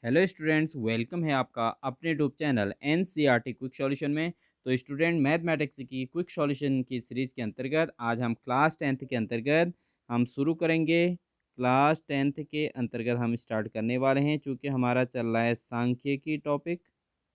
Hello students, welcome है आपका अपने YouTube channel NCERT quick solution में। तो स्टूडेंट, मैथमेटिक्स की क्विक सॉल्यूशन की सीरीज़ के अंतर्गत आज हम क्लास 10th के अंतर्गत हम शुरू करेंगे। क्लास 10th के अंतर्गत हम स्टार्ट करने वाले हैं, चूँकि हमारा चल रहा है सांख्यिकी टॉपिक।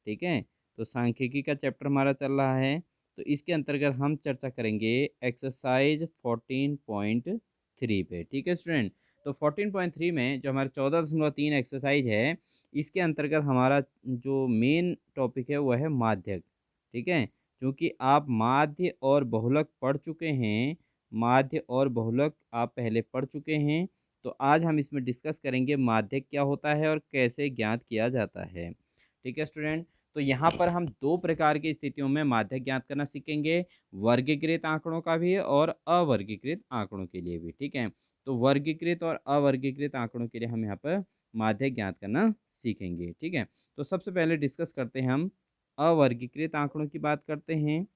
ठीक है, तो सांख्यिकी का चैप्टर हमारा चल रहा है। तो इसके अंतर्गत हम चर्चा करेंगे एक्सरसाइज 14.3 पे। ठीक है स्टूडेंट, तो 14.3 में जो हमारा 14.3 एक्सरसाइज है, इसके अंतर्गत हमारा जो मेन टॉपिक है वह है माध्यक। ठीक है, क्योंकि आप माध्य और बहुलक पढ़ चुके हैं, माध्य और बहुलक आप पहले पढ़ चुके हैं। तो आज हम इसमें डिस्कस करेंगे माध्यक क्या होता है और कैसे ज्ञात किया जाता है। ठीक है स्टूडेंट, तो यहाँ पर हम दो प्रकार की स्थितियों में माध्यक ज्ञात करना सीखेंगे, वर्गीकृत आंकड़ों का भी और अवर्गीकृत आंकड़ों के लिए भी। ठीक है, तो वर्गीकृत और अवर्गीकृत आंकड़ों के लिए हम यहाँ पर माध्यक ज्ञात करना सीखेंगे। ठीक है, तो सबसे पहले डिस्कस करते हैं हम अवर्गीकृत आंकड़ों की बात करते हैं।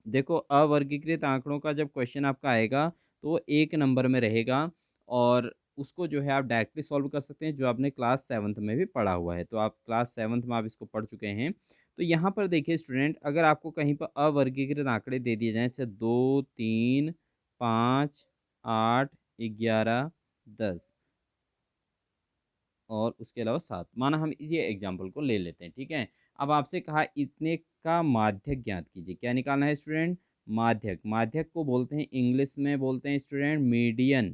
देखो, अवर्गीकृत आंकड़ों का जब क्वेश्चन आपका आएगा तो वो 1 नंबर में रहेगा और उसको जो है आप डायरेक्टली सॉल्व कर सकते हैं, जो आपने क्लास 7th में भी पढ़ा हुआ है। तो आप क्लास 7th में आप इसको पढ़ चुके हैं। तो यहाँ पर देखिए स्टूडेंट, अगर आपको कहीं पर अवर्गीकृत आंकड़े दे दिए जाएँ, जैसे 2, 3, 5, 8, 11, 10 और उसके अलावा 7, माना हम ये एग्जाम्पल को ले लेते हैं। ठीक है, अब आपसे कहा इतने का माध्यक ज्ञात कीजिए। क्या निकालना है स्टूडेंट? माध्यक। माध्यक को बोलते हैं, इंग्लिश में बोलते हैं स्टूडेंट मीडियन।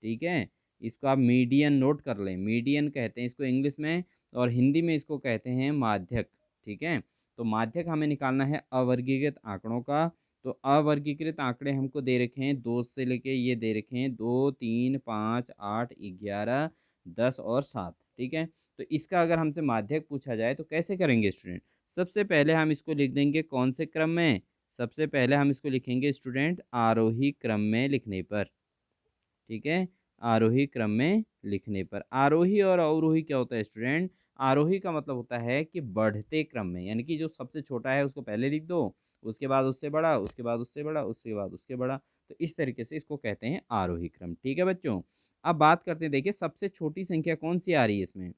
ठीक है, इसको आप मीडियन नोट कर लें, मीडियन कहते हैं इसको इंग्लिश में, और हिंदी में इसको कहते हैं माध्यक। ठीक है, तो माध्यक हमें निकालना है अवर्गीकृत आंकड़ों का। तो अवर्गीकृत आंकड़े हमको दे रखे हैं 2 से लेके ये दे रखे हैं 2, 3, 5, 8, 11, 10 और 7। ठीक है, तो इसका अगर हमसे माध्यक पूछा जाए तो कैसे करेंगे स्टूडेंट? सबसे पहले हम इसको लिख देंगे कौन से क्रम में? सबसे पहले हम इसको लिखेंगे स्टूडेंट आरोही क्रम में लिखने पर। ठीक है, आरोही क्रम में लिखने पर। आरोही और अवरोही क्या होता है स्टूडेंट? आरोही का मतलब होता है कि बढ़ते क्रम में, यानी कि जो सबसे छोटा है उसको पहले लिख दो, उसके बाद उससे बड़ा, उसके बाद उससे बड़ा, उसके बाद उसके बड़ा। तो इस तरीके से इसको कहते हैं आरोही क्रम। ठीक है बच्चों, अब बात करते हैं, देखिए सबसे छोटी संख्या कौन सी आ रही है इसमें।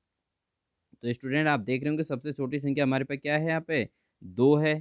तो स्टूडेंट आप देख रहे होंगे सबसे छोटी संख्या हमारे पास क्या है, यहाँ पे 2 है।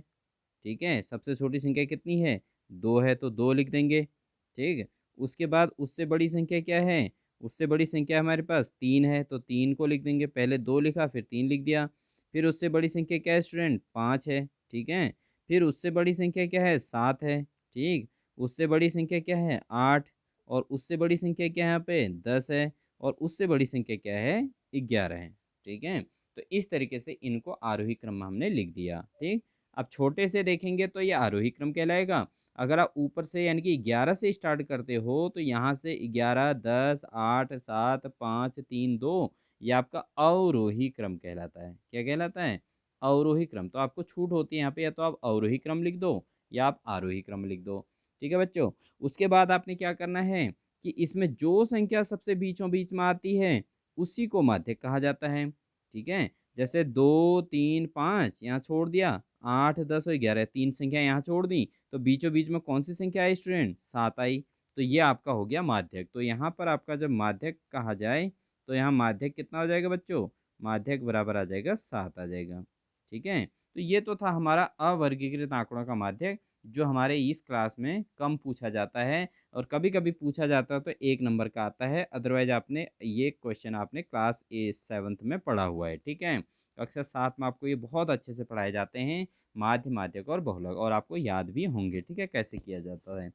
ठीक है, सबसे छोटी संख्या कितनी है? 2 है, तो 2 लिख देंगे। ठीक है, उसके बाद उससे बड़ी संख्या क्या है? उससे बड़ी संख्या हमारे पास 3 है, तो 3 को लिख देंगे। पहले 2 लिखा, फिर 3 लिख दिया। फिर उससे बड़ी संख्या क्या है स्टूडेंट? 5 है। ठीक है, फिर उससे बड़ी संख्या क्या है? 7 है। ठीक, उससे बड़ी संख्या क्या है? 8। और उससे बड़ी संख्या क्या है यहाँ पे? 10 है। और उससे बड़ी संख्या क्या है? 11 है। ठीक है, तो इस तरीके से इनको आरोही क्रम में हमने लिख दिया। ठीक, अब छोटे से देखेंगे तो ये आरोही क्रम कहलाएगा। अगर आप ऊपर से यानी कि 11 से स्टार्ट करते हो तो यहाँ से 11, 10, 8, 7, 5, 3, 2, ये आपका अवरोही क्रम कहलाता है। क्या कहलाता है? अवरोही क्रम। तो आपको छूट होती है यहाँ पे, या तो आप अवरोही क्रम लिख दो या आप आरोही क्रम लिख दो। ठीक है बच्चों, उसके बाद आपने क्या करना है कि इसमें जो संख्या सबसे बीचों बीच में आती है उसी को माध्यक कहा जाता है। ठीक है, जैसे 2, 3, 5 यहाँ छोड़ दिया, 8, 10 और 11 तीन संख्या यहाँ छोड़ दी, तो बीचों बीच में कौन सी संख्या आई स्टूडेंट? 7 आई। तो ये आपका हो गया माध्यक। तो यहाँ पर आपका जब माध्यक कहा जाए तो यहाँ माध्यक कितना हो जाएगा बच्चों? माध्यक बराबर आ जाएगा 7 आ जाएगा। ठीक है, तो ये तो था हमारा अवर्गीकृत आंकड़ों का माध्यक, जो हमारे इस क्लास में कम पूछा जाता है, और कभी कभी पूछा जाता है तो 1 नंबर का आता है। अदरवाइज आपने ये क्वेश्चन आपने क्लास 7th में पढ़ा हुआ है। ठीक है, कक्षा 7 में आपको ये बहुत अच्छे से पढ़ाए जाते हैं, माध्य, माध्यक और बहुलक, और आपको याद भी होंगे। ठीक है, कैसे किया जाता है।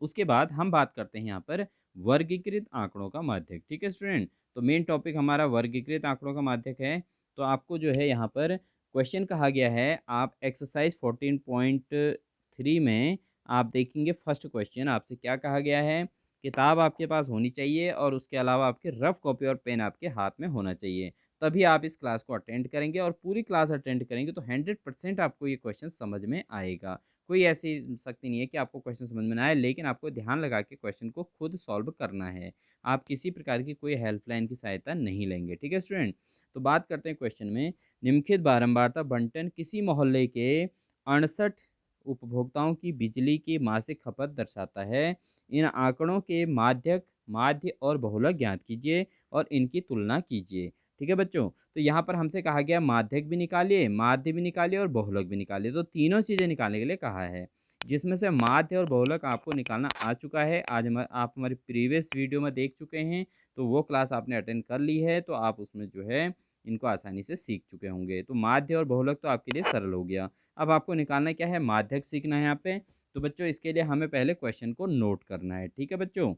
उसके बाद हम बात करते हैं यहाँ पर वर्गीकृत आंकड़ों का माध्यक। ठीक है स्टूडेंट, तो मेन टॉपिक हमारा वर्गीकृत आंकड़ों का माध्यक है। तो आपको जो है यहाँ पर क्वेश्चन कहा गया है, आप एक्सरसाइज 14.3 में आप देखेंगे फर्स्ट क्वेश्चन आपसे क्या कहा गया है। किताब आपके पास होनी चाहिए और उसके अलावा आपके रफ कॉपी और पेन आपके हाथ में होना चाहिए, तभी आप इस क्लास को अटेंड करेंगे, और पूरी क्लास अटेंड करेंगे तो 100% आपको ये क्वेश्चन समझ में आएगा। कोई ऐसी शक्ति नहीं है कि आपको क्वेश्चन समझ में ना आए, लेकिन आपको ध्यान लगा के क्वेश्चन को खुद सॉल्व करना है। आप किसी प्रकार की कोई हेल्पलाइन की सहायता नहीं लेंगे। ठीक है स्टूडेंट, तो बात करते हैं क्वेश्चन में। निम्नलिखित बारंबारता बंटन किसी मोहल्ले के 68 उपभोक्ताओं की बिजली की मासिक खपत दर्शाता है। इन आंकड़ों के माध्यक माध्य और बहुलक ज्ञात कीजिए और इनकी तुलना कीजिए। ठीक है बच्चों? तो यहाँ पर हमसे कहा गया माध्यक भी निकालिए, माध्य भी निकालिए और बहुलक भी निकालिए। तो तीनों चीज़ें निकालने के लिए कहा है, जिसमें से माध्य और बहुलक आपको निकालना आ चुका है। आज आप हमारी प्रीवियस वीडियो में देख चुके हैं, तो वो क्लास आपने अटेंड कर ली है, तो आप उसमें जो है इनको आसानी से सीख चुके होंगे। तो माध्य और बहुलक तो आपके लिए सरल हो गया। अब आपको निकालना क्या है? माध्यक सीखना है यहाँ पे। तो बच्चों इसके लिए हमें पहले क्वेश्चन को नोट करना है। ठीक है बच्चों?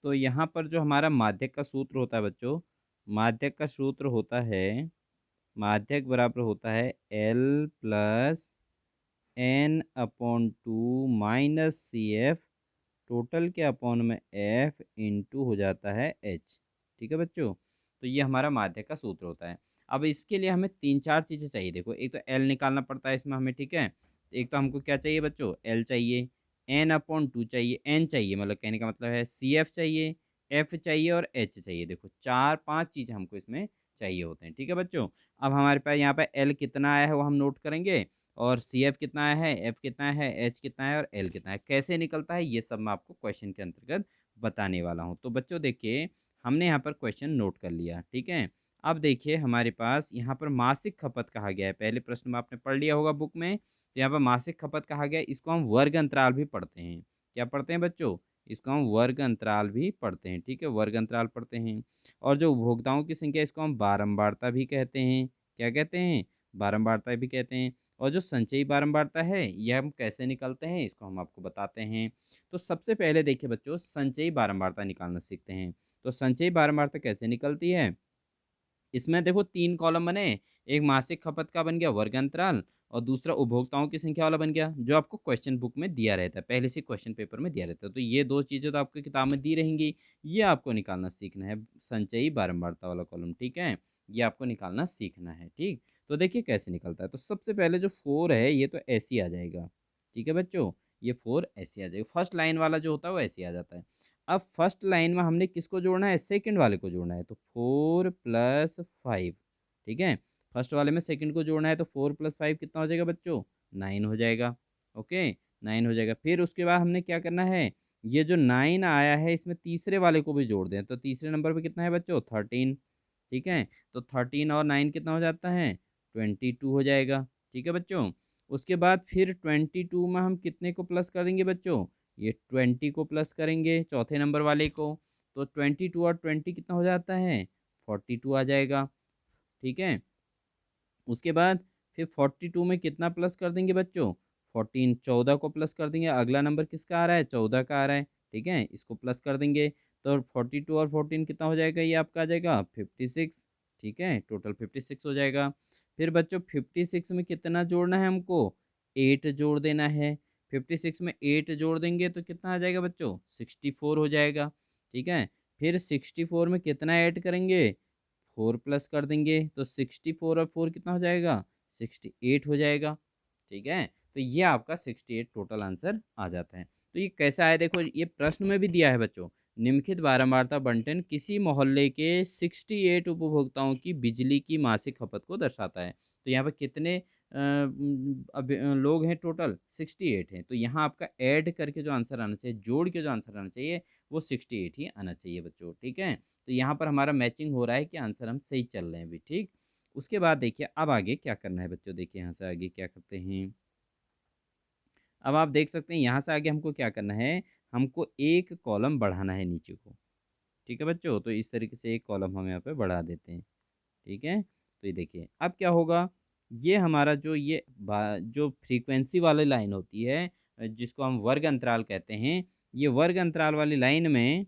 तो यहाँ पर जो हमारा माध्यक का सूत्र होता है बच्चों, माध्यक का सूत्र होता है, माध्यक बराबर होता है L plus n upon two minus सी एफ टोटल के अपॉन में एफ इंटू हो जाता है एच। ठीक है बच्चों? तो ये हमारा माध्यक का सूत्र होता है। अब इसके लिए हमें 3-4 चीज़ें चाहिए। देखो, एक तो एल निकालना पड़ता है इसमें हमें, ठीक है? एक तो हमको क्या चाहिए बच्चों? एल चाहिए, एन अपॉन टू चाहिए, एन चाहिए, मतलब कहने का मतलब है सी एफ चाहिए, एफ चाहिए और एच चाहिए। देखो 4-5 चीज़ हमको इसमें चाहिए होते हैं। ठीक है बच्चों? अब हमारे पास यहाँ पे एल कितना आया है वो हम नोट करेंगे, और सी एफ कितना आया है, एफ कितना है, एच कितना है और एल कितना है। कैसे निकलता है ये सब मैं आपको क्वेश्चन के अंतर्गत बताने वाला हूँ। तो बच्चों देखिए, हमने यहाँ पर क्वेश्चन नोट कर लिया, ठीक है? अब देखिए हमारे पास यहाँ पर मासिक खपत कहा गया है। पहले प्रश्न में आपने पढ़ लिया होगा बुक में। तो यहाँ पर मासिक खपत कहा गया है, इसको हम वर्ग अंतराल भी पढ़ते हैं। क्या पढ़ते हैं बच्चों? इसको हम वर्ग अंतराल भी पढ़ते हैं, ठीक है? वर्ग अंतराल पढ़ते हैं। और जो उपभोक्ताओं की संख्या, इसको हम बारंबारता भी कहते हैं। क्या कहते हैं? बारंबारता भी कहते हैं। और जो संचयी बारंबारता है, यह हम कैसे निकालते हैं, इसको हम आपको बताते हैं। तो सबसे पहले देखिए बच्चों, संचयी बारंबारता निकालना सीखते हैं। तो संचयी बारंबारता कैसे निकलती है? इसमें देखो 3 कॉलम बने, एक मासिक खपत का बन गया वर्ग अंतराल, और दूसरा उपभोक्ताओं की संख्या वाला बन गया, जो आपको क्वेश्चन बुक में दिया रहता है, पहले से क्वेश्चन पेपर में दिया रहता है। तो ये 2 चीज़ें तो आपको किताब में दी रहेंगी, ये आपको निकालना सीखना है, संचयी बारंबारता वाला कॉलम, ठीक है? ये आपको निकालना सीखना है, ठीक? तो देखिए कैसे निकलता है। तो सबसे पहले जो 4 है, ये तो ऐसे ही आ जाएगा, ठीक है बच्चों? ये 4 ऐसे आ जाएगा, फर्स्ट लाइन वाला जो होता है वो ऐसे ही आ जाता है। अब फर्स्ट लाइन में हमने किसको जोड़ना है? सेकंड वाले को जोड़ना है। तो 4 प्लस 5, ठीक है? फर्स्ट वाले में सेकंड को जोड़ना है, तो 4 प्लस 5 कितना हो जाएगा बच्चों? 9 हो जाएगा। ओके, 9 हो जाएगा। फिर उसके बाद हमने क्या करना है? ये जो 9 आया है, इसमें तीसरे वाले को भी जोड़ दें। तो तीसरे नंबर पे कितना है बच्चों? 13, ठीक है? तो 13 और 9 कितना हो जाता है? 22 हो जाएगा, ठीक है बच्चों? उसके बाद फिर 22 में हम कितने को प्लस करेंगे बच्चों? ये 20 को प्लस करेंगे, चौथे नंबर वाले को। तो 22 और 20 कितना हो जाता है? 42 आ जाएगा, ठीक है? उसके बाद फिर 42 में कितना प्लस कर देंगे बच्चों? 14, 14 को प्लस कर देंगे। अगला नंबर किसका आ रहा है? 14 का आ रहा है, ठीक है? इसको प्लस कर देंगे। तो 42 और 14 कितना हो जाएगा? ये आपका आ जाएगा 56, ठीक है? टोटल 56 हो जाएगा। फिर बच्चों 56 में कितना जोड़ना है हमको? 8 जोड़ देना है। 56 में 8 जोड़ देंगे तो कितना आ जाएगा बच्चों? 64 हो जाएगा, ठीक है? फिर 64 में कितना ऐड करेंगे? 4 प्लस कर देंगे, तो 64 और 4 कितना हो जाएगा? 68 हो जाएगा, ठीक है? तो ये आपका 68 टोटल आंसर आ जाता है। तो ये कैसा है देखो, ये प्रश्न में भी दिया है बच्चों। निम्नलिखित बारंबारता बंटन किसी मोहल्ले के 68 उपभोक्ताओं की बिजली की मासिक खपत को दर्शाता है। तो यहाँ पे कितने लोग हैं टोटल? 68 हैं। तो यहाँ आपका ऐड करके जो आंसर आना चाहिए, जोड़ के जो आंसर आना चाहिए, वो 68 ही आना चाहिए बच्चों, ठीक है? तो यहाँ पर हमारा मैचिंग हो रहा है कि आंसर हम सही चल रहे हैं अभी, ठीक? उसके बाद देखिए अब आगे क्या करना है बच्चों, देखिए यहाँ से आगे क्या करते हैं। अब आप देख सकते हैं यहाँ से आगे हमको क्या करना है, हमको एक कॉलम बढ़ाना है नीचे को, ठीक है बच्चों? तो इस तरीके से एक कॉलम हम यहाँ पे बढ़ा देते हैं, ठीक है? तो ये देखिए अब क्या होगा, ये हमारा जो जो फ्रीक्वेंसी वाली लाइन होती है, जिसको हम वर्ग अंतराल कहते हैं, ये वर्ग अंतराल वाली लाइन में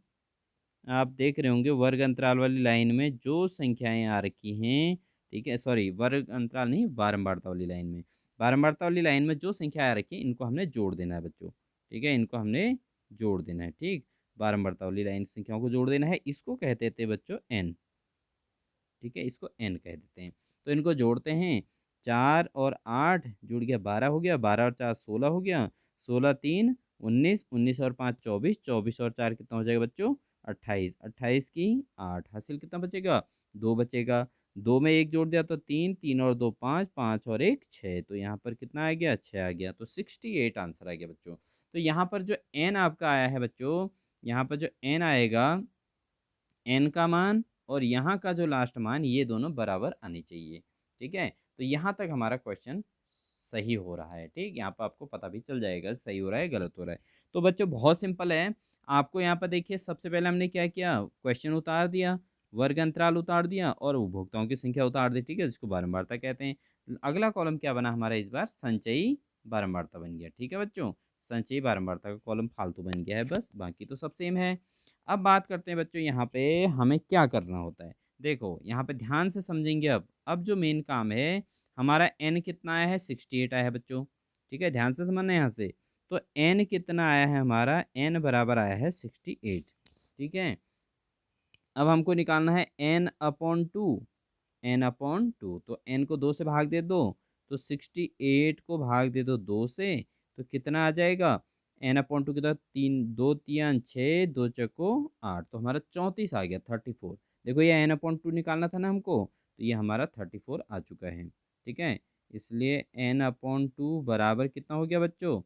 आप देख रहे होंगे, वर्ग अंतराल वाली लाइन में जो संख्याएँ आ रखी हैं, ठीक है? सॉरी, वर्ग अंतराल नहीं, बारंबारता वाली लाइन में। बारंबारता वाली लाइन में जो संख्या आ रखी है, इनको हमने जोड़ देना है बच्चों, ठीक है? इनको हमने जोड़ देना है, ठीक? बारंबारता वाली लाइन संख्याओं को जोड़ देना है, इसको कहते थे बच्चों n, ठीक है? इसको n कह देते हैं। तो इनको जोड़ते हैं, 4 और 8 जुड़ गया 12 हो गया, 12 और 4 16 हो गया, 16 3 19, 19 और 5 24, 24 और 4 कितना हो जाएगा बच्चों? 28, 28 की 8, हासिल कितना बचेगा? 2 बचेगा। 2 में 1 जोड़ दिया तो 3, 3 और 2 5, 5 और 1 6, तो यहाँ पर कितना आ गया? 6 आ गया। तो 68 आंसर आ गया बच्चों। तो यहाँ पर जो n आपका आया है बच्चों, यहाँ पर जो n आएगा, n का मान और यहाँ का जो लास्ट मान, ये दोनों बराबर आने चाहिए। ठीक है, तो यहाँ तक हमारा क्वेश्चन सही हो रहा है। ठीक, यहाँ पर आपको पता भी चल जाएगा सही हो रहा है गलत हो रहा है। तो बच्चों बहुत सिंपल है। आपको यहाँ पर देखिए, सबसे पहले हमने क्या किया, क्वेश्चन उतार दिया, वर्ग अंतराल उतार दिया और उपभोक्ताओं की संख्या उतार दी। ठीक है, जिसको बारंबारता कहते हैं। अगला कॉलम क्या बना हमारा इस बार, संचयी बारंबारता बन गया। ठीक है बच्चों, संचयी बारंबारता का कॉलम फालतू बन गया है बस, बाकी तो सब सेम है। अब बात करते हैं बच्चों यहाँ पे हमें क्या करना होता है। देखो यहाँ पे ध्यान से समझेंगे। अब जो मेन काम है हमारा, n कितना आया है, 68 आया है बच्चों। ठीक है, ध्यान से समझना यहाँ से। तो n कितना आया है हमारा, n बराबर आया है 68। ठीक है, अब हमको निकालना है n/2। n/2, तो n को 2 से भाग दे दो, तो 68 को भाग दे दो 2 से, तो कितना आ जाएगा, n/2 कितना, 3 2 3 6, 2 चौको 8, तो हमारा 34 आ गया, 34। देखो ये n/2 निकालना था ना हमको, तो ये हमारा 34 आ चुका है। ठीक है, इसलिए n/2 बराबर कितना हो गया बच्चों,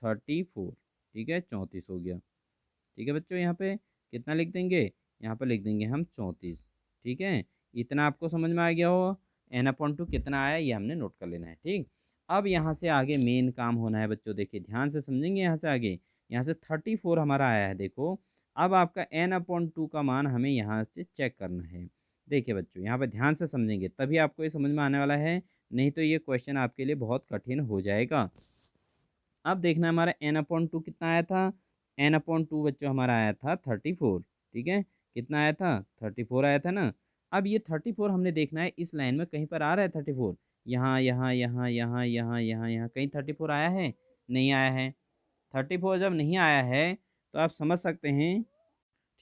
34। ठीक है, 34 हो गया। ठीक है बच्चों, यहाँ पे कितना लिख देंगे, यहाँ पे लिख देंगे हम 34। ठीक है, इतना आपको समझ में आ गया हो, n/2 कितना आया ये हमने नोट कर लेना है। ठीक, अब यहाँ से आगे मेन काम होना है बच्चों, देखिए ध्यान से समझेंगे। यहाँ से आगे, यहाँ से 34 हमारा आया है देखो। अब आपका n/2 का मान हमें यहाँ से चेक करना है। देखिए बच्चों, यहाँ पे ध्यान से समझेंगे तभी आपको ये समझ में आने वाला है, नहीं तो ये क्वेश्चन आपके लिए बहुत कठिन हो जाएगा। अब देखना हमारा n/2 कितना आया था, n/2 बच्चों हमारा आया था 34। ठीक है, कितना आया था, 34 आया था ना। अब ये 34 हमने देखना है इस लाइन में कहीं पर आ रहा है 34, यहाँ यहाँ यहाँ यहाँ यहाँ यहाँ यहाँ कहीं 34 आया है, नहीं आया है। 34 जब नहीं आया है तो आप समझ सकते हैं।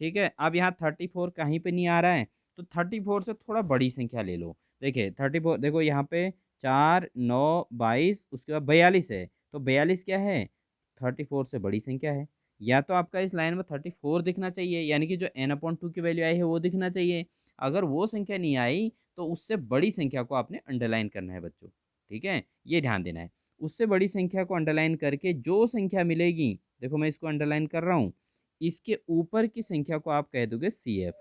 ठीक है, अब यहाँ 34 कहीं पे नहीं आ रहा है, तो 34 से थोड़ा बड़ी संख्या ले लो। देखिए 34, देखो यहाँ पे 4 9 22, उसके बाद 42 है, तो 42 क्या है, 34 से बड़ी संख्या है। या तो आपका इस लाइन में 34 दिखना चाहिए, यानी कि जो n/2 की वैल्यू आई है वो दिखना चाहिए। अगर वो संख्या नहीं आई तो उससे बड़ी संख्या को आपने अंडरलाइन करना है बच्चों। ठीक है, ये ध्यान देना है। उससे बड़ी संख्या को अंडरलाइन करके जो संख्या मिलेगी, देखो मैं इसको अंडरलाइन कर रहा हूँ, इसके ऊपर की संख्या को आप कह दोगे CF।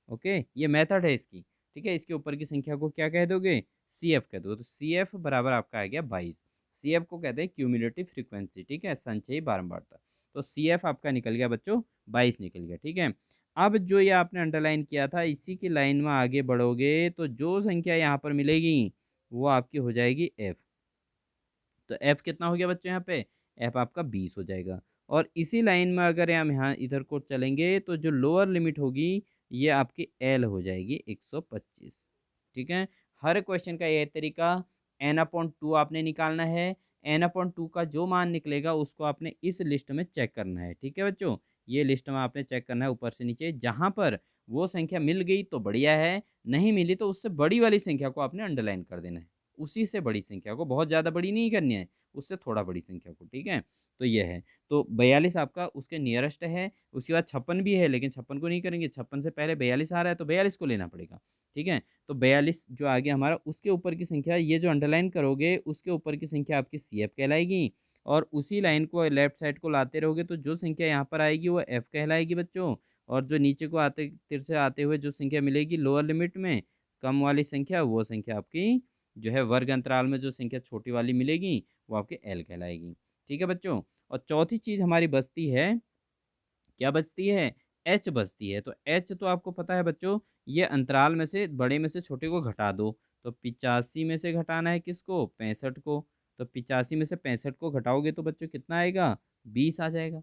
ओके, ये मेथड है इसकी। ठीक है, इसके ऊपर की संख्या को क्या कह दोगे, CF कह दोगे। तो CF बराबर आपका आ गया 22। CF को कहते हैं क्यूमुलेटिव फ्रीक्वेंसी। ठीक है, संचयी बारंबारता। तो CF आपका निकल गया बच्चों, 22 निकल गया। ठीक है, अब जो ये आपने अंडरलाइन किया था, इसी की लाइन में आगे बढ़ोगे तो जो संख्या यहाँ पर मिलेगी वो आपकी हो जाएगी F। तो एफ कितना हो गया बच्चों यहाँ पे, एफ आपका 20 हो जाएगा। और इसी लाइन में अगर हम यहाँ इधर को चलेंगे तो जो लोअर लिमिट होगी ये आपकी एल हो जाएगी 125। ठीक है, हर क्वेश्चन का ये तरीका, n/2 आपने निकालना है। n/2 का जो मान निकलेगा उसको आपने इस लिस्ट में चेक करना है। ठीक है बच्चों, ये लिस्ट में आपने चेक करना है ऊपर से नीचे, जहाँ पर वो संख्या मिल गई तो बढ़िया है, नहीं मिली तो उससे बड़ी वाली संख्या को आपने अंडरलाइन कर देना है। उसी से बड़ी संख्या को, बहुत ज़्यादा बड़ी नहीं करनी है, उससे थोड़ा बड़ी संख्या को। ठीक है, तो ये है। तो 42 आपका उसके नियरेस्ट है। उसके बाद 56 भी है, लेकिन 56 को नहीं करेंगे, 56 से पहले 42 आ रहा है तो 42 को लेना पड़ेगा। ठीक है, तो 42 जो आ गया हमारा, उसके ऊपर की संख्या, ये जो अंडरलाइन करोगे उसके ऊपर की संख्या आपकी CF कहलाएगी। और उसी लाइन को लेफ्ट साइड को लाते रहोगे तो जो संख्या यहाँ पर आएगी वो F कहलाएगी बच्चों। और जो नीचे को आते तिर से आते हुए जो संख्या मिलेगी लोअर लिमिट में, कम वाली संख्या, वो संख्या आपकी जो है वर्ग अंतराल में जो संख्या छोटी वाली मिलेगी वो आपके एल कहलाएगी। ठीक है बच्चों, और चौथी चीज़ हमारी बचती है, क्या बचती है, एच बचती है। तो एच तो आपको पता है बच्चों, ये अंतराल में से बड़े में से छोटे को घटा दो। तो 85 में से घटाना है किसको, 65 को। तो 85 में से 65 को घटाओगे तो बच्चों कितना आएगा, 20 आ जाएगा।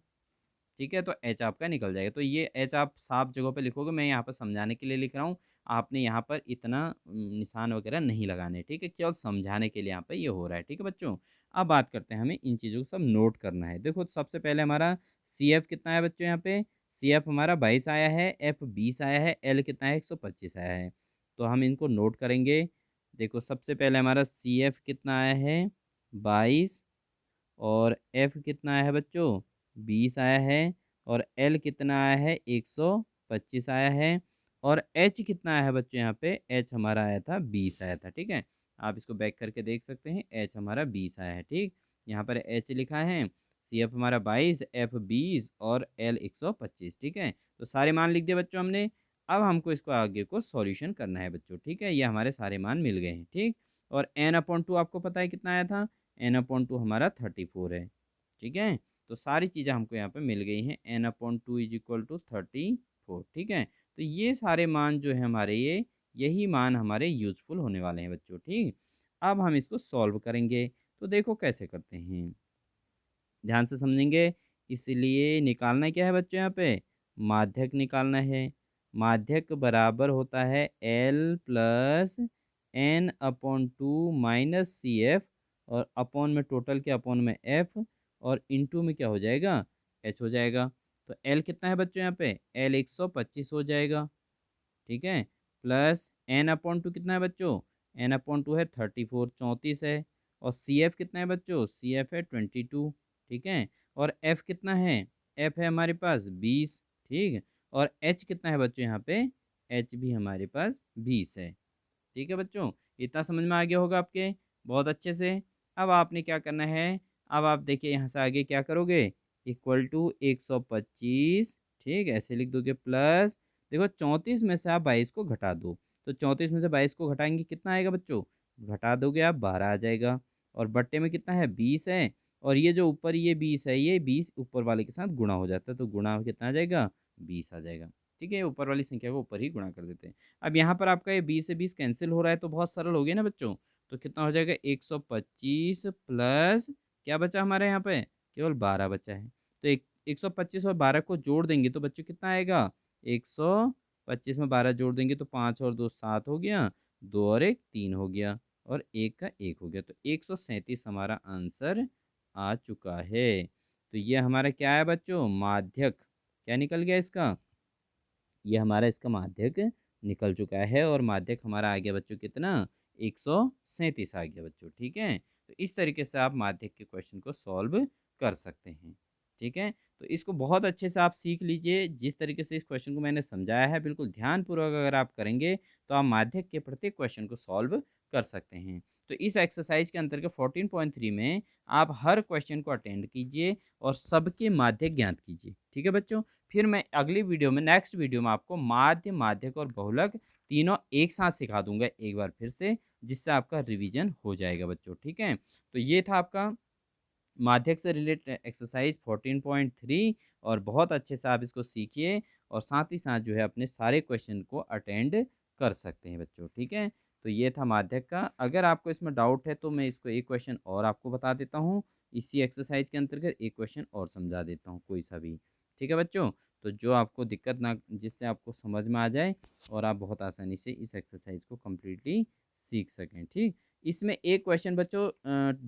ठीक है, तो एच आपका निकल जाएगा। तो ये एच आप साफ जगह पे लिखोगे, मैं यहाँ पर समझाने के लिए लिख रहा हूँ। आपने यहाँ पर इतना निशान वगैरह नहीं लगाने। ठीक है, केवल समझाने के लिए यहाँ पे ये हो रहा है। ठीक है बच्चों, अब बात करते हैं, हमें इन चीज़ों को सब नोट करना है। देखो सबसे पहले हमारा CF कितना है बच्चों, यहाँ पे CF हमारा 22 आया है, F 20 आया है, L कितना है, 125 आया है। तो हम इनको नोट करेंगे। देखो सबसे पहले हमारा CF कितना आया है, 22, और F कितना आया है बच्चों, 20 आया है, और L कितना आया है, 125 आया है, और H कितना आया है बच्चों, यहाँ पे H हमारा आया था 20 आया था। ठीक है, आप इसको बैक करके देख सकते हैं, H हमारा 20 आया है। ठीक, यहाँ पर H लिखा है। सी एफ हमारा 22, एफ 20 और एल 125। ठीक है, तो सारे मान लिख दिए बच्चों हमने। अब हमको इसको आगे को सॉल्यूशन करना है बच्चों। ठीक है, ये हमारे सारे मान मिल गए हैं। ठीक, और n/2 आपको पता है कितना आया था, n/2 हमारा 34 है। ठीक है, तो सारी चीज़ें हमको यहाँ पे मिल गई हैं। n/2 is equal to 34। ठीक है, तो ये सारे मान जो है हमारे, ये यही मान हमारे यूजफुल होने वाले हैं बच्चों। ठीक, अब हम इसको सॉल्व करेंगे, तो देखो कैसे करते हैं, ध्यान से समझेंगे। इसलिए निकालना क्या है बच्चों, यहाँ पे माध्यक निकालना है। माध्यक बराबर होता है एल प्लस n/2 माइनस सी एफ, और अपॉन में टोटल के अपॉन में एफ, और इनटू में क्या हो जाएगा, एच हो जाएगा। तो एल कितना है बच्चों, यहाँ पे एल 125 हो जाएगा। ठीक है, प्लस n/2 कितना है बच्चों, n/2 है 34, 34 है। और सी एफ कितना है बच्चों, सी एफ है 22। ठीक है, और एफ कितना है, एफ है हमारे पास 20। ठीक, और एच कितना है बच्चों, यहाँ पे एच भी हमारे पास 20 है। ठीक है बच्चों, इतना समझ में आ गया होगा आपके, बहुत अच्छे से। अब आपने क्या करना है, अब आप देखिए यहाँ से आगे क्या करोगे, इक्वल टू 125। ठीक, ऐसे लिख दोगे, प्लस देखो 34 में से आप 22 को घटा दो, तो 34 में से 22 को घटाएंगे कितना आएगा बच्चों, घटा दोगे आप 12 आ जाएगा। और बट्टे में कितना है, 20 है। और ये जो ऊपर ये 20 है, ये 20 ऊपर वाले के साथ गुणा हो जाता है, तो गुणा कितना आ जाएगा, 20 आ जाएगा। ठीक है, ऊपर वाली संख्या को ऊपर ही गुणा कर देते हैं। अब यहाँ पर आपका ये 20 से 20 कैंसिल हो रहा है, तो बहुत सरल हो गया ना बच्चों। तो कितना हो जाएगा, 125 प्लस क्या बचा हमारे यहाँ पे, केवल 12 बचा है। तो 125 और 12 को जोड़ देंगे तो बच्चों कितना आएगा, 125 में 12 जोड़ देंगे तो 5 और 2 7 हो गया, 2 और 1 3 हो गया, और 1 का 1 हो गया। तो 137 हमारा आंसर आ चुका है। तो ये हमारा क्या है बच्चों, माध्यक। क्या निकल गया इसका, ये हमारा इसका माध्यक निकल चुका है। और माध्यक हमारा आ गया बच्चों कितना, 137 आ गया बच्चों। ठीक है, तो इस तरीके से आप माध्यक के क्वेश्चन को सॉल्व कर सकते हैं। ठीक है, तो इसको बहुत अच्छे से आप सीख लीजिए। जिस तरीके से इस क्वेश्चन को मैंने समझाया है, बिल्कुल ध्यानपूर्वक अगर आप करेंगे तो आप माध्यक के प्रत्येक क्वेश्चन को सॉल्व कर सकते हैं। तो इस एक्सरसाइज के अंतर्गत 14.3 में आप हर क्वेश्चन को अटेंड कीजिए और सबके माध्यक ज्ञात कीजिए। ठीक है बच्चों, फिर मैं अगली वीडियो में, नेक्स्ट वीडियो में आपको माध्य, माध्यक और बहुलक तीनों एक साथ सिखा दूंगा एक बार फिर से, जिससे आपका रिवीजन हो जाएगा बच्चों। ठीक है, तो ये था आपका माध्यक से रिलेटेड एक्सरसाइज 14.3, और बहुत अच्छे से आप इसको सीखिए और साथ ही साथ जो है अपने सारे क्वेश्चन को अटेंड कर सकते हैं बच्चों। ठीक है, तो ये था माध्यक का। अगर आपको इसमें डाउट है तो मैं इसको एक क्वेश्चन और आपको बता देता हूँ, इसी एक्सरसाइज के अंतर्गत एक क्वेश्चन और समझा देता हूँ, कोई सा भी। ठीक है बच्चों, तो जो आपको दिक्कत ना, जिससे आपको समझ में आ जाए और आप बहुत आसानी से इस एक्सरसाइज को कम्प्लीटली सीख सकें। ठीक, इसमें एक क्वेश्चन बच्चों,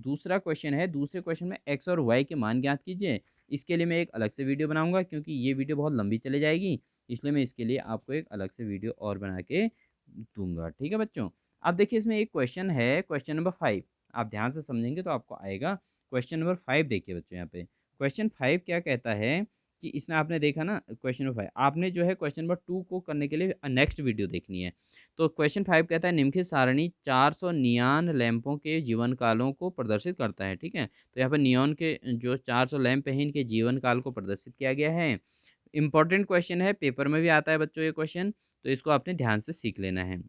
दूसरा क्वेश्चन है, दूसरे क्वेश्चन में एक्स और वाई के मान ज्ञात कीजिए। इसके लिए मैं एक अलग से वीडियो बनाऊंगा, क्योंकि ये वीडियो बहुत लंबी चली जाएगी, इसलिए मैं इसके लिए आपको एक अलग से वीडियो और बना के दूंगा। ठीक है बच्चों, अब देखिए इसमें एक क्वेश्चन है, क्वेश्चन नंबर 5। आप ध्यान से समझेंगे तो आपको आएगा। क्वेश्चन नंबर 5 देखिए बच्चों, यहाँ पे क्वेश्चन 5 क्या कहता है कि इसमें आपने देखा ना, क्वेश्चन नंबर 5 आपने जो है क्वेश्चन नंबर 2 को करने के लिए नेक्स्ट वीडियो देखनी है। तो क्वेश्चन 5 कहता है निम्नलिखित सारणी 400 नियॉन लैंपों के जीवन कालों को प्रदर्शित करता है। ठीक है, तो यहाँ पर नियॉन के जो 400 लैंप हैं, इनके जीवन काल को प्रदर्शित किया गया है। इंपॉर्टेंट क्वेश्चन है, पेपर में भी आता है बच्चों ये क्वेश्चन, तो इसको आपने ध्यान से सीख लेना है।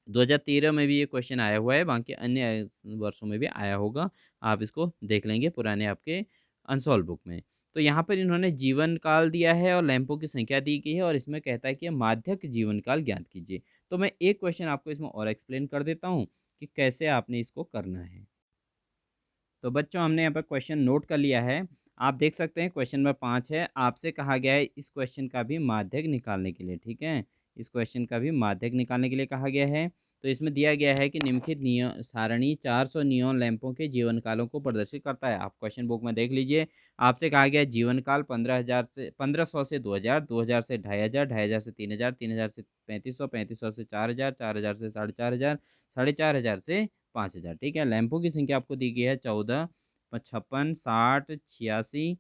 2013 में भी ये क्वेश्चन आया हुआ है, बाकी अन्य वर्षों में भी आया होगा, आप इसको देख लेंगे पुराने आपके अनसॉल्व बुक में। तो यहाँ पर इन्होंने जीवन काल दिया है और लैंपों की संख्या दी गई है, और इसमें कहता है कि माध्यक जीवन काल ज्ञात कीजिए। तो मैं एक क्वेश्चन आपको इसमें और एक्सप्लेन कर देता हूँ कि कैसे आपने इसको करना है। तो बच्चों हमने यहाँ पर क्वेश्चन नोट कर लिया है। आप देख सकते हैं क्वेश्चन नंबर 5 है, आपसे कहा गया है इस क्वेश्चन का भी माध्यक निकालने के लिए। ठीक है, इस क्वेश्चन का भी माध्यक निकालने के लिए कहा गया है। तो इसमें दिया गया है कि निम्नलिखित सारणी 400 नियॉन लैंपों के जीवन कालों को प्रदर्शित करता है। आप क्वेश्चन बुक में देख लीजिए, आपसे कहा गया है जीवन काल 15,000 से 1500 से 2000, 2000 से 2500, 2500 से 3000, 3000 से 3500, 3500 से 4000, 4000 से 4500, 4500 से 5,000। ठीक है, लैंपों की संख्या आपको दी गई है 14, 55, 60, 86।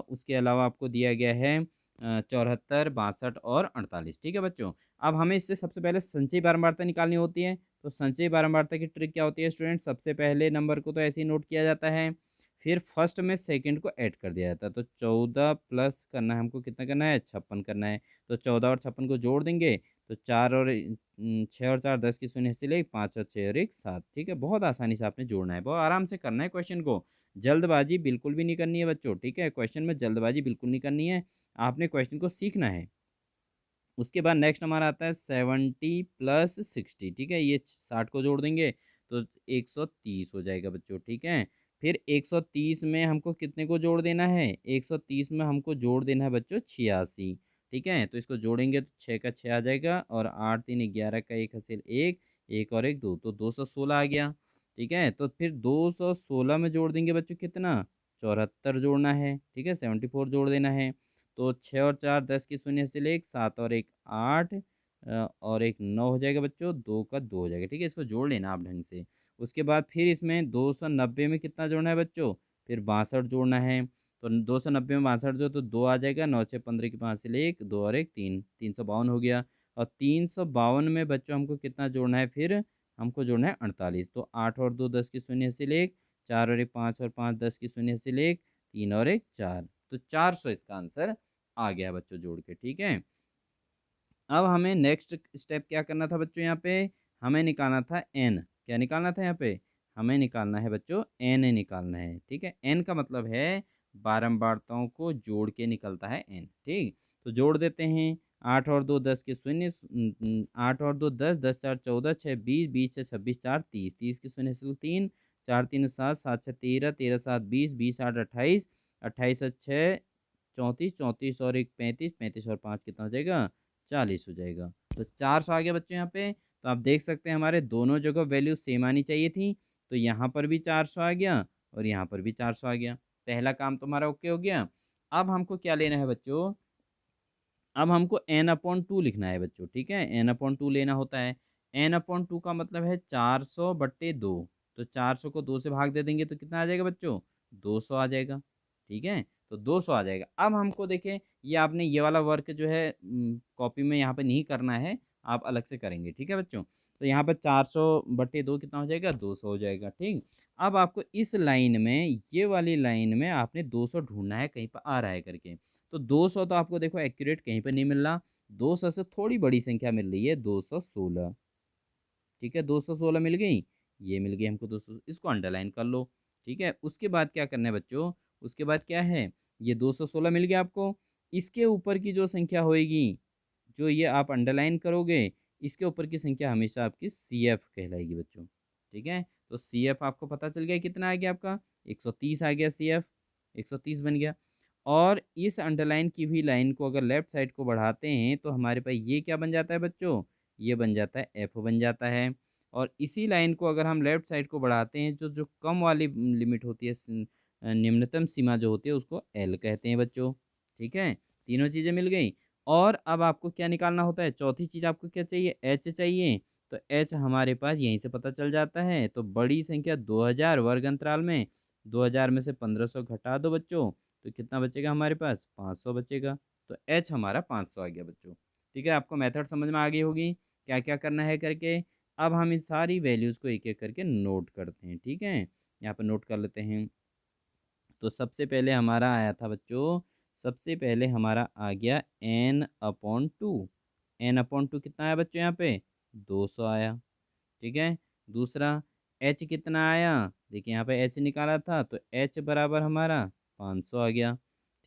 उसके अलावा आपको दिया गया है 74, 62 और 48। ठीक है बच्चों, अब हमें इससे सबसे पहले संचयी बारंबारता निकालनी होती है। तो संचयी बारंबारता की ट्रिक क्या होती है स्टूडेंट, सबसे पहले नंबर को तो ऐसे ही नोट किया जाता है, फिर फर्स्ट में सेकंड को ऐड कर दिया जाता है। तो 14 प्लस करना है हमको, कितना करना है, 56 करना है। तो 14 और 56 को जोड़ देंगे तो 4 और 6 और 4 10 की शून्य से ले 5 और 6 और 1 7। ठीक है, बहुत आसानी से आपने जोड़ना है, बहुत आराम से करना है क्वेश्चन को। जल्दबाजी बिल्कुल भी नहीं करनी है बच्चों। ठीक है, क्वेश्चन में जल्दबाजी बिल्कुल नहीं करनी है, आपने क्वेश्चन को सीखना है। उसके बाद नेक्स्ट हमारा आता है 70 प्लस 60। ठीक है, ये 60 को जोड़ देंगे तो 130 हो जाएगा बच्चों। ठीक है, फिर 130 में हमको कितने को जोड़ देना है, 130 में हमको जोड़ देना है बच्चों 86। ठीक है, तो इसको जोड़ेंगे तो 6 का 6 आ जाएगा और 8 3 11 का 1 हासिल 1, 1 और 1 2, तो 216 आ गया। ठीक है, तो फिर 216 में जोड़ देंगे बच्चों कितना, 74 जोड़ना है। ठीक है, 74 जोड़ देना है। तो 6 और 4 10 की शून्य से ले 1 7 और 1 8 और 1 9 हो जाएगा बच्चों, 2 का 2 हो जाएगा। ठीक है, इसको जोड़ लेना आप ढंग से। उसके बाद फिर इसमें 290 में कितना जोड़ना है बच्चों, फिर 62 जोड़ना है। तो 290 में 62 जो, तो 2 आ जाएगा, 9 6 15 की 5 से ले 1 2 और 1 3, 352 हो गया। और 352 में बच्चों हमको कितना जोड़ना है, फिर हमको जोड़ना है 48। तो 8 और 2 10 की शून्य से ले 1, 4 और 1 5 और 5 10 की शून्य से ले 1, 3 और 1 4, तो 400 इसका आंसर आ गया बच्चों जोड़ के। ठीक है, अब हमें नेक्स्ट स्टेप क्या करना था बच्चों, यहाँ पे हमें निकालना था एन। क्या निकालना था यहाँ पे, हमें निकालना है बच्चों एन निकालना है। ठीक है, एन का मतलब है बारंबारताओं को जोड़ के निकलता है एन। ठीक, तो जोड़ देते हैं। 8 और 2 10 के शून्य, 8 और 2 10, 10 4 14, 6 20, 20 6 26 4 30, 30 के शून्य से 3, 4 3 7, 7 6 13, 13 7 20, 20 8 28, 28 और 6 34, 34 और 1 35, 35 और 5 कितना हो जाएगा, 40 हो जाएगा। तो 400 आ गया बच्चों यहाँ पे। तो आप देख सकते हैं हमारे दोनों जगह वैल्यू सेम आनी चाहिए थी। तो यहाँ पर भी 400 आ गया और यहाँ पर भी 400 आ गया। पहला काम तो हमारा ओके हो गया। अब हमको क्या लेना है बच्चों, अब हमको n/2 लिखना है बच्चों। ठीक है, n/2 लेना होता है। n/2 का मतलब है 400/2। तो 400 को 2 से भाग दे देंगे तो कितना आ जाएगा बच्चों, 200 आ जाएगा। ठीक है, तो 200 आ जाएगा। अब हमको देखें, ये आपने ये वाला वर्क जो है कॉपी में यहाँ पे नहीं करना है, आप अलग से करेंगे। ठीक है बच्चों, तो यहाँ पर 400/2 कितना हो जाएगा, 200 हो जाएगा। ठीक, अब आपको इस लाइन में, ये वाली लाइन में आपने 200 ढूंढना है, कहीं पर आ रहा है करके। तो 200 तो आपको देखो एक्यूरेट कहीं पे नहीं मिल रहा, 200 से थोड़ी बड़ी संख्या मिल रही है, 216। ठीक है, 216 मिल गई, ये मिल गई हमको 200, इसको अंडरलाइन कर लो। ठीक है, उसके बाद क्या करना है बच्चों, उसके बाद क्या है, ये 216 मिल गया आपको। इसके ऊपर की जो संख्या होएगी, जो ये आप अंडरलाइन करोगे, इसके ऊपर की संख्या हमेशा आपकी सी एफ कहलाएगी बच्चों। ठीक है, तो सी एफ आपको पता चल गया कितना आ गया आपका, 130 आ गया सी एफ, 130 बन गया। और इस अंडरलाइन की हुई लाइन को अगर लेफ्ट साइड को बढ़ाते हैं तो हमारे पास ये क्या बन जाता है बच्चों, ये बन जाता है एफ बन जाता है। और इसी लाइन को अगर हम लेफ्ट साइड को बढ़ाते हैं, जो जो कम वाली लिमिट होती है, निम्नतम सीमा जो होती है, उसको एल कहते हैं बच्चों। ठीक है, तीनों चीज़ें मिल गई। और अब आपको क्या निकालना होता है, चौथी चीज़ आपको क्या चाहिए, एच चाहिए। तो एच हमारे पास यहीं से पता चल जाता है। तो बड़ी संख्या 2000 वर्ग अंतराल में, 2000 में से 1500 घटा दो बच्चों, तो कितना बचेगा हमारे पास, 500 बचेगा। तो एच हमारा 500 आ गया बच्चों। ठीक है, आपको मेथड समझ में आ गई होगी क्या क्या करना है करके। अब हम इन सारी वैल्यूज़ को एक एक करके नोट करते हैं। ठीक है, यहाँ पर नोट कर लेते हैं। तो सबसे पहले हमारा आया था बच्चों, सबसे पहले हमारा आ गया n/2। n/2 कितना आया बच्चों यहाँ पे, 200 आया। ठीक है, दूसरा h कितना आया, देखिए यहाँ पे h निकाला था तो h बराबर हमारा 500 आ गया।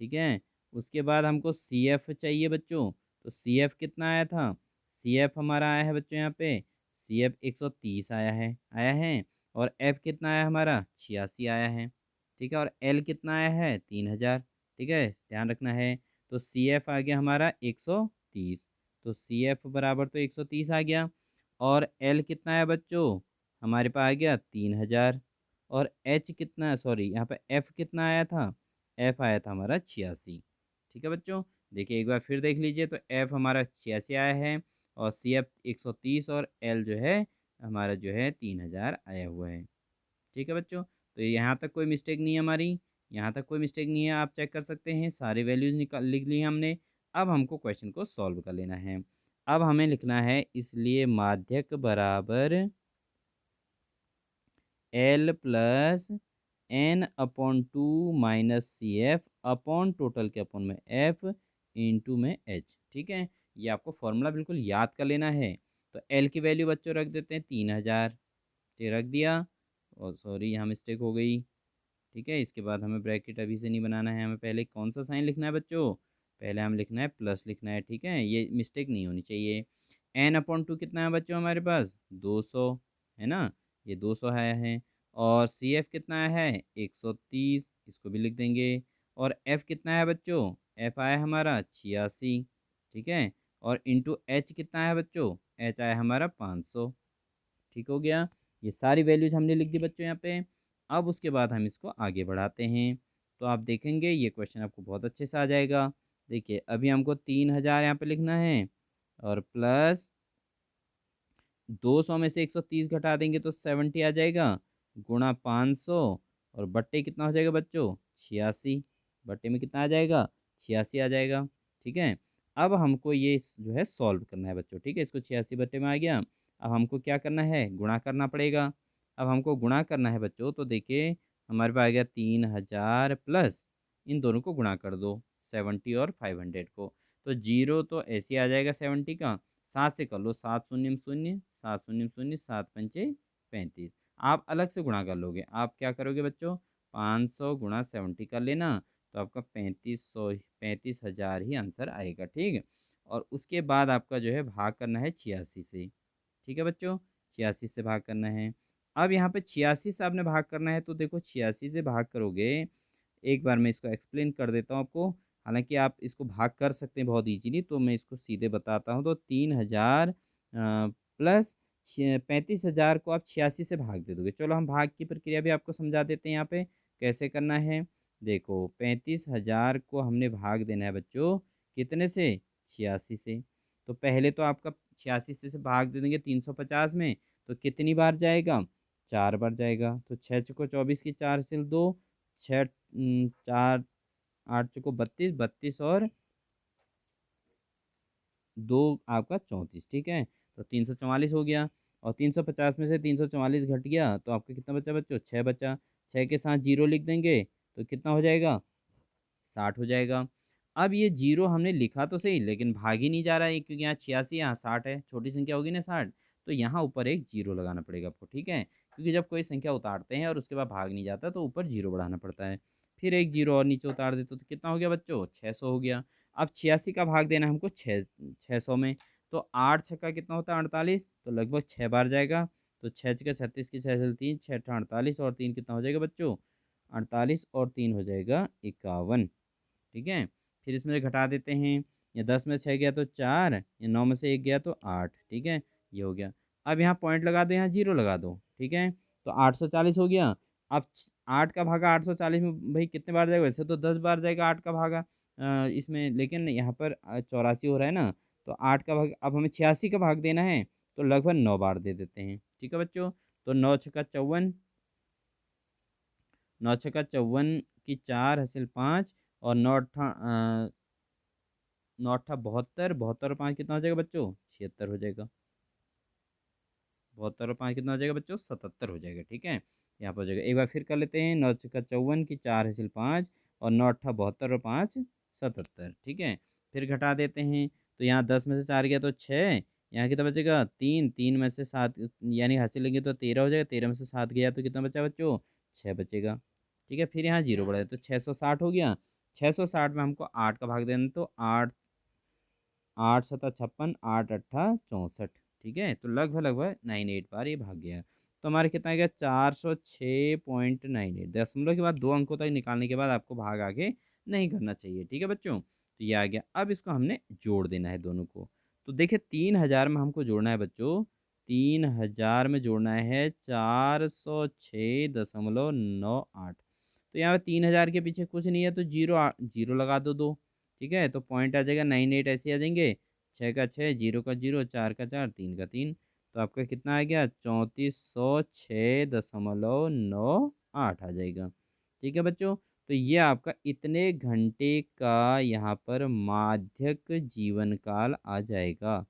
ठीक है, उसके बाद हमको सी एफ चाहिए बच्चों। तो सी एफ कितना आया था, सी एफ हमारा आया है बच्चों यहाँ पे, सी एफ 130 आया है। और एफ कितना आया हमारा, 86 आया है। ठीक है, और एल कितना आया है, 3000। ठीक है, ध्यान रखना है। तो सी एफ आ गया हमारा 130। तो सी एफ बराबर तो 130 आ गया। और एल कितना है बच्चों, हमारे पास आ गया 3000। और एच कितना, सॉरी यहाँ पे एफ कितना आया था, एफ आया था हमारा 86। ठीक है बच्चों, देखिए एक बार फिर देख लीजिए। तो एफ हमारा 86 आया है, और सी एफ 130, और एल जो है हमारा जो है 3000 आया हुआ है। ठीक है बच्चों, तो यहाँ तक कोई मिस्टेक नहीं है हमारी, यहाँ तक कोई मिस्टेक नहीं है, आप चेक कर सकते हैं। सारी वैल्यूज़ निकाल लिख ली हमने। अब हमको क्वेश्चन को सॉल्व कर लेना है। अब हमें लिखना है, इसलिए माध्यक बराबर एल प्लस n/2 माइनस सी एफ अपॉन टोटल के अपन में एफ इंटू में एच। ठीक है, ये आपको फॉर्मूला बिल्कुल याद कर लेना है। तो एल की वैल्यू बच्चों रख देते हैं 3000, ये रख दिया, और सॉरी यहाँ मिस्टेक हो गई। ठीक है, इसके बाद हमें ब्रैकेट अभी से नहीं बनाना है, हमें पहले कौन सा साइन लिखना है बच्चों, पहले हम लिखना है प्लस लिखना है। ठीक है, ये मिस्टेक नहीं होनी चाहिए। n/2 कितना है बच्चों हमारे पास 200, है ना, ये 200 है। और सी एफ कितना है 130, इसको भी लिख देंगे। और एफ कितना है बच्चों, एफ आया हमारा 86। ठीक है, और इंटू एच कितना है बच्चों, एच आया हमारा 500। ठीक हो गया, ये सारी वैल्यूज हमने लिख दी बच्चों यहाँ पे। अब उसके बाद हम इसको आगे बढ़ाते हैं, तो आप देखेंगे ये क्वेश्चन आपको बहुत अच्छे से आ जाएगा। देखिए अभी हमको 3000 यहाँ पे लिखना है, और प्लस 200 में से 130 घटा देंगे तो 70 आ जाएगा, गुणा 500, और बट्टे कितना हो जाएगा बच्चों 86, बट्टे में कितना आ जाएगा 86 आ जाएगा। ठीक है, अब हमको ये जो है सॉल्व करना है बच्चों। ठीक है, इसको 86 बट्टे में आ गया, अब हमको क्या करना है, गुणा करना पड़ेगा। अब हमको गुणा करना है बच्चों, तो देखिए हमारे पास आ गया 3000 प्लस इन दोनों को गुणा कर दो 70 और 500 को, तो जीरो तो ऐसे ही आ जाएगा 70 का, 7 से कर लो, 7 शून्य शून्य, 7 शून्य शून्य, 7 पंचे 35। आप अलग से गुणा कर लोगे, आप क्या करोगे बच्चों 500 गुणा 70 कर लेना, तो आपका 35,000 ही आंसर आएगा। ठीक है, और उसके बाद आपका जो है भाग करना है 86 से। ठीक है बच्चों, 86 से भाग करना है। अब यहाँ पे 86 से आपने भाग करना है, तो देखो 86 से भाग करोगे, एक बार मैं इसको एक्सप्लेन कर देता हूँ आपको। हालांकि आप इसको भाग कर सकते हैं बहुत इजीली, तो मैं इसको सीधे बताता हूँ। तो 3000 प्लस 35,000 को आप 86 से भाग दे दोगे। चलो हम भाग की प्रक्रिया भी आपको समझा देते हैं यहाँ पे कैसे करना है। देखो 35,000 को हमने भाग देना है बच्चों कितने से, 86 से। तो पहले तो आपका 86 से भाग दे देंगे 350 में, तो कितनी बार जाएगा, 4 बार जाएगा। तो 6 चौको 24 की 4 से 2, 6 4 8 चौको 32, 32 और 2 आपका 34। ठीक है, तो 344 हो गया, और 350 में से 344 घट गया, तो आपका कितना बचा बच्चों, 6 बचा। 6 के साथ जीरो लिख देंगे तो कितना हो जाएगा, 60 हो जाएगा। अब ये जीरो हमने लिखा तो सही, लेकिन भाग ही नहीं जा रहा है, क्योंकि यहाँ 86 यहाँ 60 है, छोटी संख्या होगी ना 60, तो यहाँ ऊपर एक जीरो लगाना पड़ेगा आपको। ठीक है, क्योंकि जब कोई संख्या उतारते हैं और उसके बाद भाग नहीं जाता, तो ऊपर जीरो बढ़ाना पड़ता है। फिर एक जीरो और नीचे उतार देते तो कितना हो गया बच्चों, 600 हो गया। अब 86 का भाग देना है हमको 600 में, तो 8 छक्का कितना होता है 48, तो लगभग 6 बार जाएगा। तो 6 छक्का 36 की 6 3, 6 48, और 3 कितना हो जाएगा बच्चों, 48, और 3 हो जाएगा 51। ठीक है, फिर इसमें से घटा देते हैं, या 10 में से 6 गया तो 4, या 9 में से 1 गया तो 8। ठीक है, ये हो गया। अब यहाँ पॉइंट लगा दो, यहाँ जीरो लगा दो। ठीक है, तो 840 हो गया। अब 8 का भागा 840 में भाई कितने बार जाएगा, वैसे तो 10 बार जाएगा 8 का भागा इसमें, लेकिन यहाँ पर 84 हो रहा है ना, तो 8 का भाग, अब हमें 86 का भाग देना है, तो लगभग 9 बार दे देते हैं। ठीक है बच्चों, तो 9 छक्का 54, 9 छक्का 54 की 4 हासिल 5, और 9 अट्ठा 9 अट्ठा 72, 72 और 5 कितना हो जाएगा बच्चों, 76 हो जाएगा। 72 और 5 कितना हो जाएगा बच्चों, 77 हो जाएगा। ठीक है, यहाँ पर हो जाएगा। एक बार फिर कर लेते हैं, 9 छक्का 54 की 4 हासिल 5, और 9 अट्ठा 72 और 5 77। ठीक है, फिर घटा देते हैं, तो यहाँ 10 में से 4 गया तो 6, यहाँ कितना बचेगा 3, 3 में से 7 यानी हासिल लेंगे तो 13 हो जाएगा, 13 में से 7 गया तो कितना बचा बच्चों, 6 बचेगा। ठीक है, फिर यहाँ जीरो बढ़ा तो 660 हो गया। 660 में हमको 8 का भाग देना, तो 8, 8 सता 56, 8 अट्ठा 64। ठीक है, तो लगभग लगभग 98 बार ये भाग गया। तो हमारे कितना आ गया, 406.98। दशमलव के बाद 2 अंकों तक निकालने के बाद आपको भाग आगे नहीं करना चाहिए। ठीक है बच्चों, तो ये आ गया। अब इसको हमने जोड़ देना है दोनों को। तो देखिए 3000 में हमको जोड़ना है बच्चों, 3000 में जोड़ना है 406.98। तो यहाँ पे 3000 के पीछे कुछ नहीं है, तो जीरो जीरो लगा दो दो। ठीक है, तो पॉइंट आ जाएगा 98, ऐसे आ जाएंगे। 6 का 6, जीरो का जीरो, 4 का 4, 3 का 3, तो आपका कितना आ गया, 3406.98 आ जाएगा। ठीक है बच्चों, तो ये आपका इतने घंटे का यहाँ पर माध्यक जीवन काल आ जाएगा।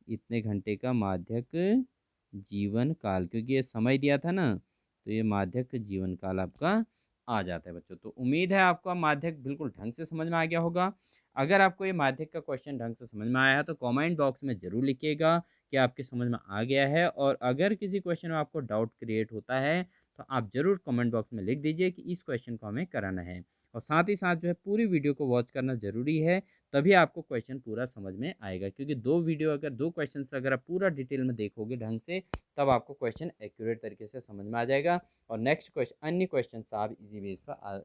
इतने घंटे का माध्यक जीवन काल, क्योंकि ये समय दिया था ना, तो ये माध्यक जीवन काल आपका आ जाता है बच्चों। तो उम्मीद है आपको माध्यक बिल्कुल ढंग से समझ में आ गया होगा। अगर आपको ये माध्यक का क्वेश्चन ढंग से समझ में आया है तो कमेंट बॉक्स में ज़रूर लिखिएगा कि आपके समझ में आ गया है, और अगर किसी क्वेश्चन में आपको डाउट क्रिएट होता है तो आप ज़रूर कमेंट बॉक्स में लिख दीजिए कि इस क्वेश्चन को हमें कराना है। और साथ ही साथ जो है पूरी वीडियो को वॉच करना ज़रूरी है, तभी आपको क्वेश्चन पूरा समझ में आएगा, क्योंकि दो क्वेश्चन अगर आप पूरा डिटेल में देखोगे ढंग से, तब आपको क्वेश्चन एक्यूरेट तरीके से समझ में आ जाएगा, और नेक्स्ट क्वेश्चन अन्य क्वेश्चन आप इजी बेस पर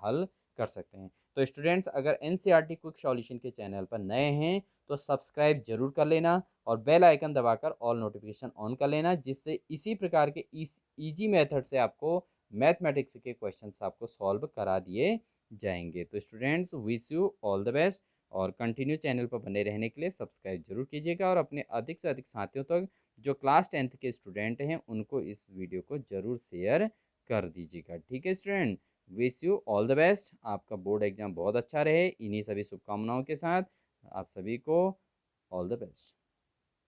हल कर सकते हैं। तो स्टूडेंट्स, अगर एनसीईआरटी क्विक सॉल्यूशन के चैनल पर नए हैं तो सब्सक्राइब जरूर कर लेना, और बेल आइकन दबाकर ऑल नोटिफिकेशन ऑन कर लेना, जिससे इसी प्रकार के इस इजी मेथड से आपको मैथमेटिक्स के क्वेश्चंस आपको सॉल्व करा दिए जाएंगे। तो students, wish you all the best, और कंटिन्यू चैनल पर बने रहने के लिए सब्सक्राइब जरूर कीजिएगा, और अपने अधिक से अधिक साथियों तक जो क्लास 10th के स्टूडेंट हैं उनको इस वीडियो को ज़रूर शेयर कर दीजिएगा। ठीक है student, wish you all the best, आपका बोर्ड एग्जाम बहुत अच्छा रहे, इन्हीं सभी शुभकामनाओं के साथ आप सभी को ऑल द बेस्ट।